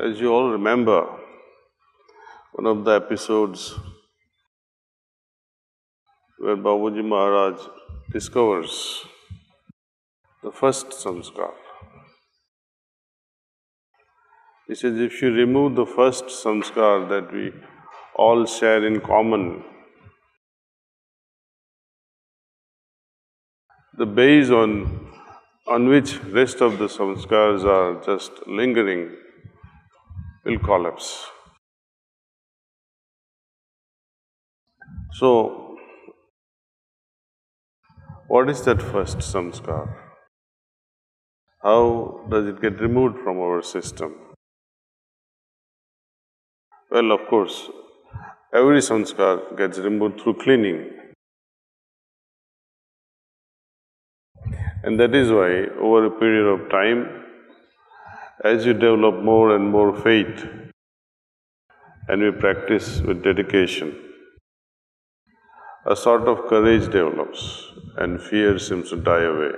As you all remember, one of the episodes where Babuji Maharaj discovers the first samskar. He says, if you remove the first samskar that we all share in common, the base on which rest of the samskars are just lingering will collapse. So, what is that first samskar? How does it get removed from our system? Well, of course, every samskar gets removed through cleaning. And that is why, over a period of time, as you develop more and more faith, and we practice with dedication, a sort of courage develops and fear seems to die away.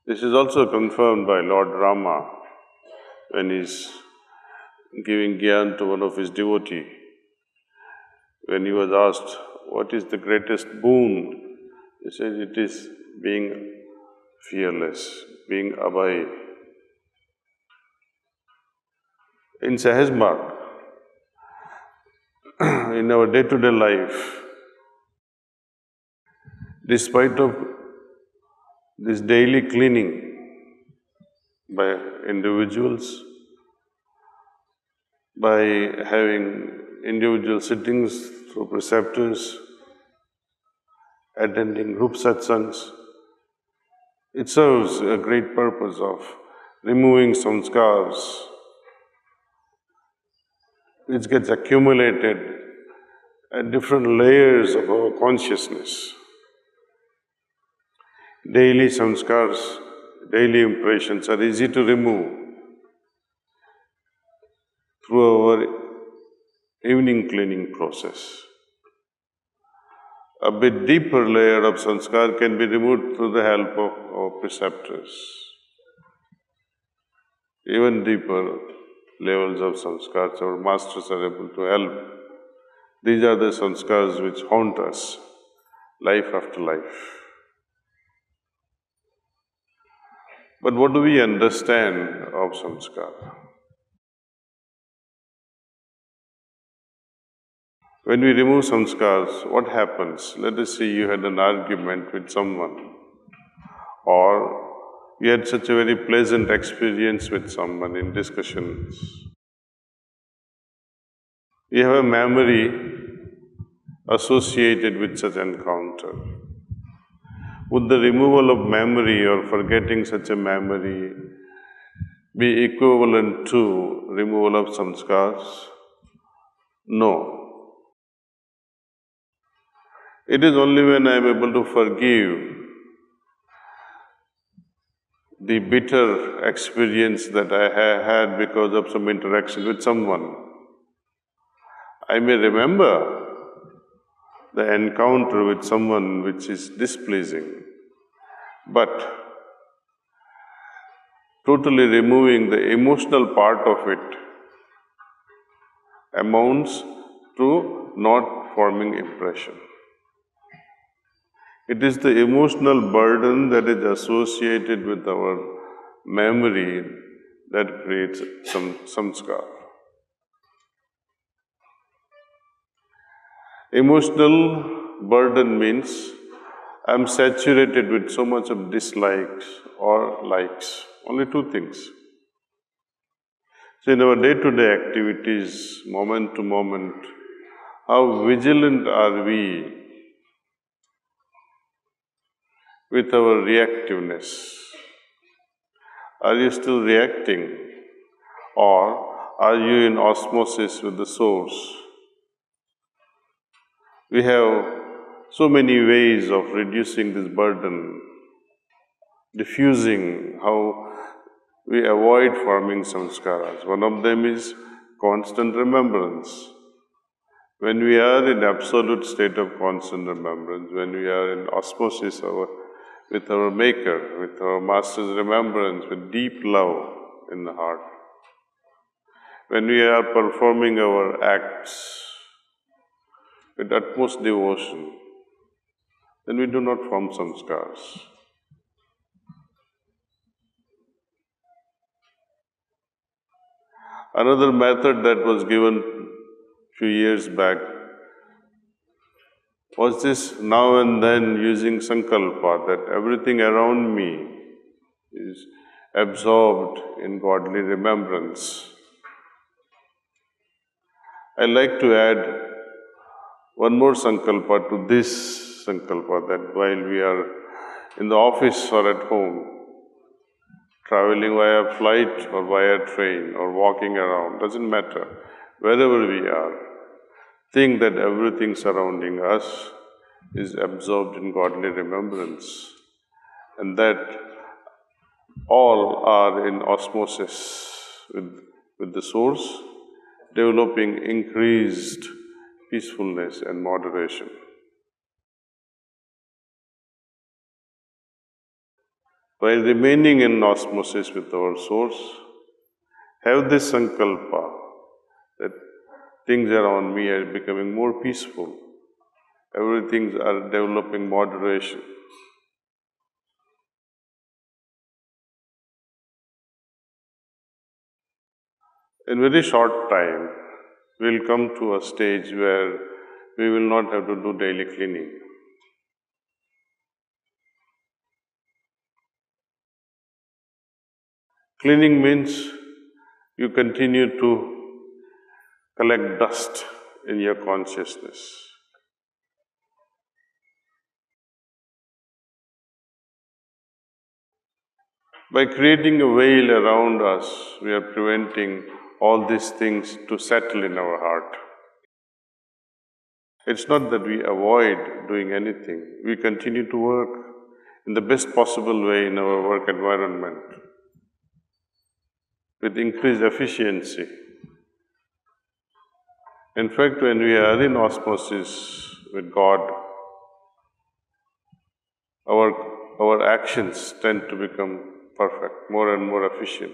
This is also confirmed by Lord Rama when he is giving gyan to one of his devotees. When he was asked, what is the greatest boon? He said, it is being fearless, being abhay. In Sahaj Marg, in our day-to-day life, despite of this daily cleaning by individuals, by having individual sittings through preceptors, attending group satsangs, it serves a great purpose of removing samskars which gets accumulated at different layers of our consciousness. Daily samskars, daily impressions are easy to remove through our evening cleaning process. A bit deeper layer of samskar can be removed through the help of our preceptors. Even deeper levels of samskars, our masters are able to help. These are the samskars which haunt us life after life. But what do we understand of samskar? When we remove samskars, what happens? Let us say you had an argument with someone, or you had such a very pleasant experience with someone in discussions. You have a memory associated with such encounter. Would the removal of memory or forgetting such a memory be equivalent to removal of samskars? No. It is only when I am able to forgive the bitter experience that I had because of some interaction with someone. I may remember the encounter with someone which is displeasing, but totally removing the emotional part of it amounts to not forming impression. It is the emotional burden that is associated with our memory that creates some samskar. Emotional burden means I am saturated with so much of dislikes or likes. Only two things. So in our day-to-day activities, moment to moment, how vigilant are we with our reactiveness? Are you still reacting, or are you in osmosis with the Source? We have so many ways of reducing this burden, diffusing how we avoid forming samskaras. One of them is constant remembrance. When we are in absolute state of constant remembrance, when we are in osmosis with our Maker, with our Master's remembrance, with deep love, in the heart. When we are performing our acts with utmost devotion, then we do not form samskars. Another method that was given few years back was this now and then using sankalpa, that everything around me is absorbed in godly remembrance. I like to add one more sankalpa to this sankalpa, that while we are in the office or at home, traveling via flight or via train or walking around, doesn't matter, wherever we are, think that everything surrounding us is absorbed in godly remembrance, and that all are in osmosis with the Source, developing increased peacefulness and moderation. While remaining in osmosis with our Source, have this sankalpa that things around me are becoming more peaceful, everything are developing moderation. In very short time, we'll come to a stage where we will not have to do daily cleaning. Cleaning means you continue to collect dust in your consciousness. By creating a veil around us, we are preventing all these things to settle in our heart. It's not that we avoid doing anything. We continue to work in the best possible way in our work environment with increased efficiency. In fact, when we are in osmosis with God, our actions tend to become perfect, more and more efficient.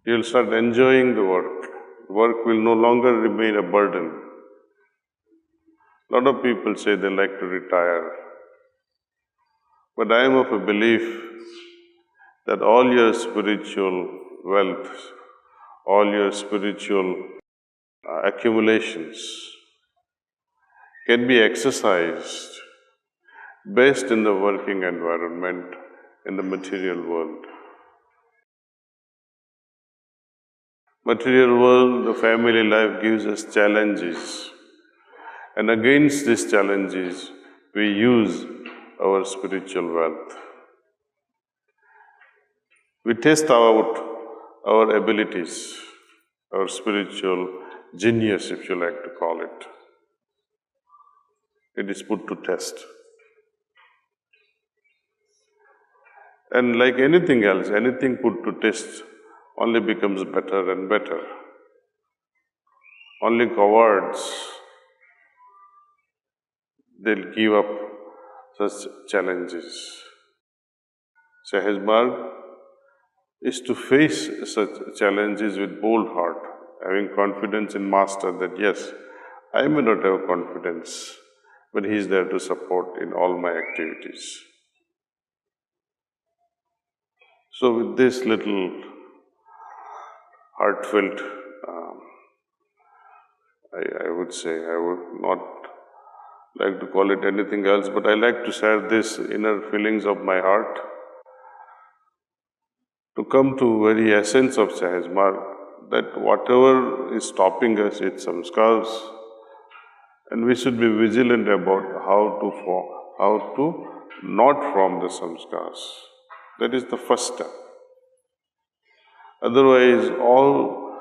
You'll start enjoying the work. Work will no longer remain a burden. A lot of people say they like to retire. But I am of a belief that all your spiritual wealth, all your spiritual accumulations can be exercised best in the working environment in the material world. Material world, the family life gives us challenges, and against these challenges, we use our spiritual wealth. We test out our abilities, our spiritual genius, if you like to call it. It is put to test. And like anything else, anything put to test only becomes better and better. Only cowards, they'll give up such challenges. Sahaj Marg is to face such challenges with bold heart, having confidence in Master that yes, I may not have confidence, but He is there to support in all my activities. So with this little heartfelt, I would say, I would not like to call it anything else, but I like to share this inner feelings of my heart to come to very essence of Sahaj Marg, that whatever is stopping us, it's samskars, and we should be vigilant about how to not form the samskars. That is the first step. Otherwise, all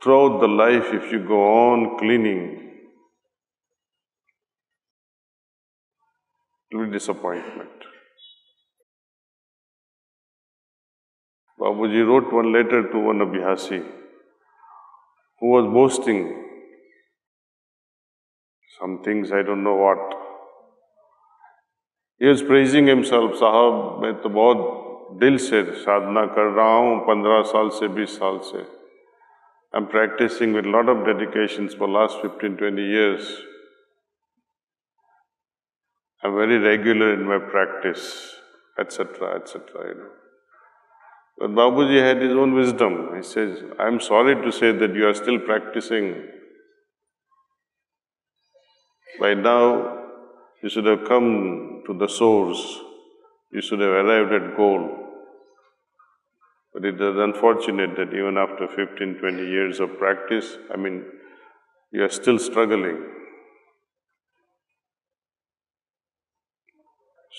throughout the life, if you go on cleaning, it will be disappointment. Babuji wrote one letter to one Abhyasi who was boasting some things, I don't know what. He was praising himself, Sahab, मैं तो बहुत दिल से साधना कर रहा हूँ 15 साल से 20 साल से. I'm practicing with a lot of dedications for last 15-20 years. I'm very regular in my practice, etc., etc. But Babuji had his own wisdom. He says, I'm sorry to say that you are still practicing. By now, you should have come to the source. You should have arrived at goal. But it is unfortunate that even after 15-20 years of practice, you are still struggling.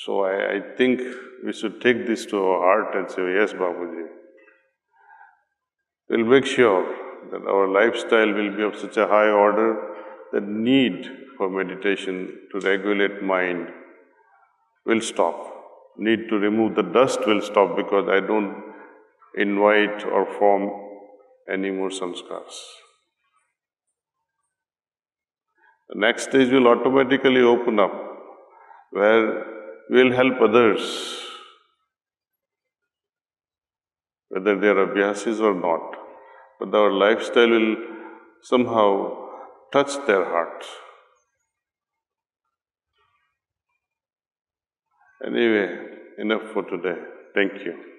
So I think we should take this to our heart and say, yes, Babuji. We'll make sure that our lifestyle will be of such a high order that need for meditation to regulate mind will stop. Need to remove the dust will stop because I don't invite or form any more samskars. The next stage will automatically open up where we'll help others, whether they are abhyasis or not. But our lifestyle will somehow touch their hearts. Anyway, enough for today. Thank you.